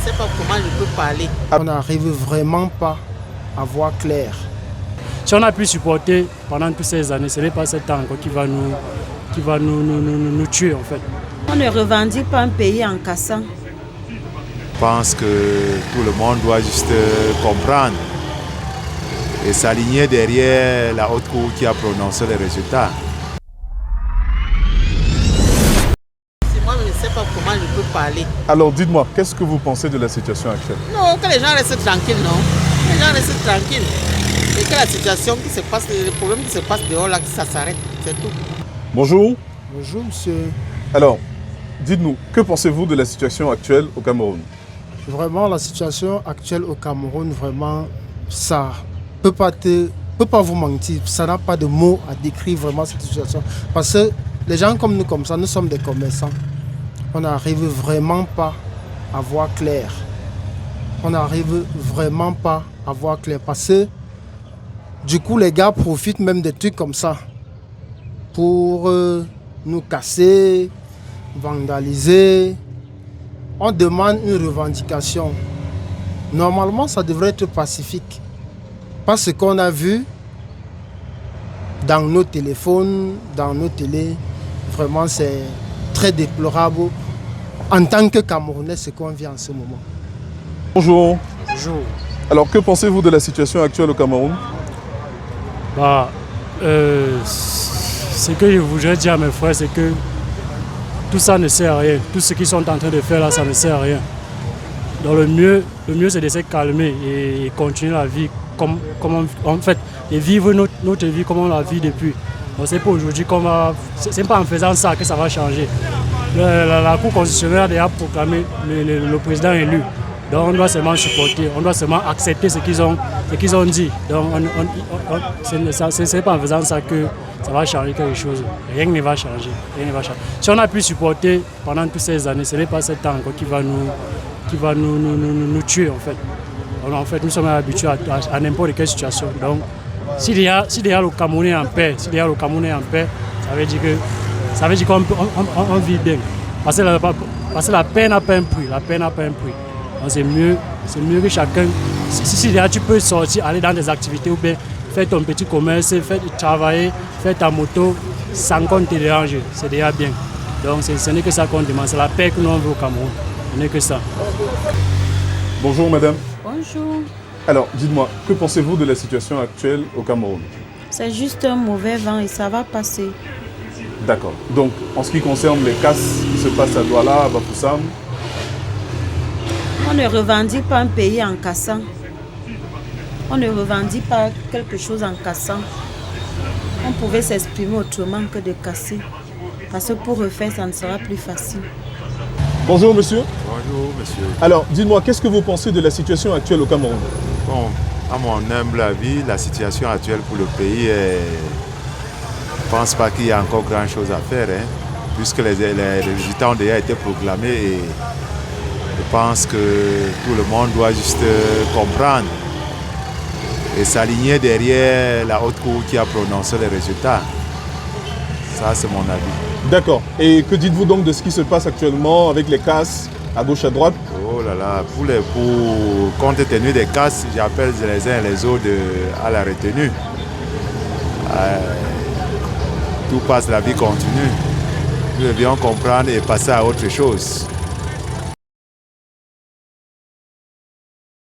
sais pas comment je peux parler. On n'arrive vraiment pas à voir clair. Si on a pu supporter pendant toutes ces années, ce n'est pas cet temps encore qui va nous tuer en fait. On ne revendique pas un pays en cassant. Je pense que tout le monde doit juste comprendre et s'aligner derrière la haute cour qui a prononcé les résultats. Moi, je ne sais pas comment je peux parler. Alors dites-moi, qu'est-ce que vous pensez de la situation actuelle? Non, que les gens restent tranquilles, non. Les gens restent tranquilles. Et que la situation qui se passe, les problèmes qui se passent dehors, là, que ça s'arrête, c'est tout. Bonjour. Bonjour monsieur. Alors, dites-nous, que pensez-vous de la situation actuelle au Cameroun? Vraiment, la situation actuelle au Cameroun, vraiment, ça peut pas vous mentir. Ça n'a pas de mots à décrire vraiment cette situation. Parce que les gens comme nous, comme ça, nous sommes des commerçants. On n'arrive vraiment pas à voir clair. On n'arrive vraiment pas à voir clair. Parce que du coup, les gars profitent même des trucs comme ça pour nous casser, vandaliser. On demande une revendication. Normalement, ça devrait être pacifique. Parce qu'on a vu dans nos téléphones, dans nos télés, vraiment c'est très déplorable en tant que Camerounais ce qu'on vit en ce moment. Bonjour. Bonjour. Alors, que pensez-vous de la situation actuelle au Cameroun? Ce que je voudrais dire à mes frères, c'est que tout ça ne sert à rien. Tout ce qu'ils sont en train de faire là, ça ne sert à rien. Donc le mieux c'est de se calmer et continuer la vie comme en fait, et vivre notre vie comme on la vit depuis. Donc c'est pas aujourd'hui qu'on va, c'est pas en faisant ça que ça va changer. La Cour constitutionnelle a déjà proclamé le président élu. Donc on doit seulement supporter, on doit seulement accepter ce qu'ils ont dit. Donc ce n'est pas en faisant ça que ça va changer quelque chose. Rien ne va changer. Si on a pu supporter pendant toutes ces années, ce n'est pas cet temps encore qui va nous tuer en fait. Alors, en fait, nous sommes habitués à n'importe quelle situation. Donc, s'il y a le Cameroun en paix, ça veut dire qu'on vit bien. Parce que la paix n'a pas un prix. Donc, c'est mieux que chacun. Si tu peux sortir, aller dans des activités ou bien faire ton petit commerce, travailler, faire ta moto sans qu'on te dérange, c'est déjà bien. Donc, ce n'est que ça qu'on demande. C'est la paix que nous on veut au Cameroun. Ce n'est que ça. Bonjour madame. Bonjour. Alors, dites-moi, que pensez-vous de la situation actuelle au Cameroun? C'est juste un mauvais vent et ça va passer. D'accord. Donc, en ce qui concerne les casses qui se passent à Douala, à Bafoussam, On ne revendique pas un pays en cassant. On ne revendique pas quelque chose en cassant. On pouvait s'exprimer autrement que de casser. Parce que pour refaire, ça ne sera plus facile. bonjour monsieur. Bonjour monsieur. Alors, dites-moi, qu'est-ce que vous pensez de la situation actuelle au Cameroun? Bon, à mon humble avis, la situation actuelle pour le pays est... Je ne pense pas qu'il y a encore grand-chose à faire, puisque les résultats ont déjà été proclamés et je pense que tout le monde doit juste comprendre et s'aligner derrière la haute cour qui a prononcé les résultats. Ça, c'est mon avis. D'accord. Et que dites-vous donc de ce qui se passe actuellement avec les casses à gauche à droite? Oh là là, compte tenu des casses, j'appelle les uns et les autres à la retenue. Tout passe, la vie continue. Nous devions comprendre et passer à autre chose.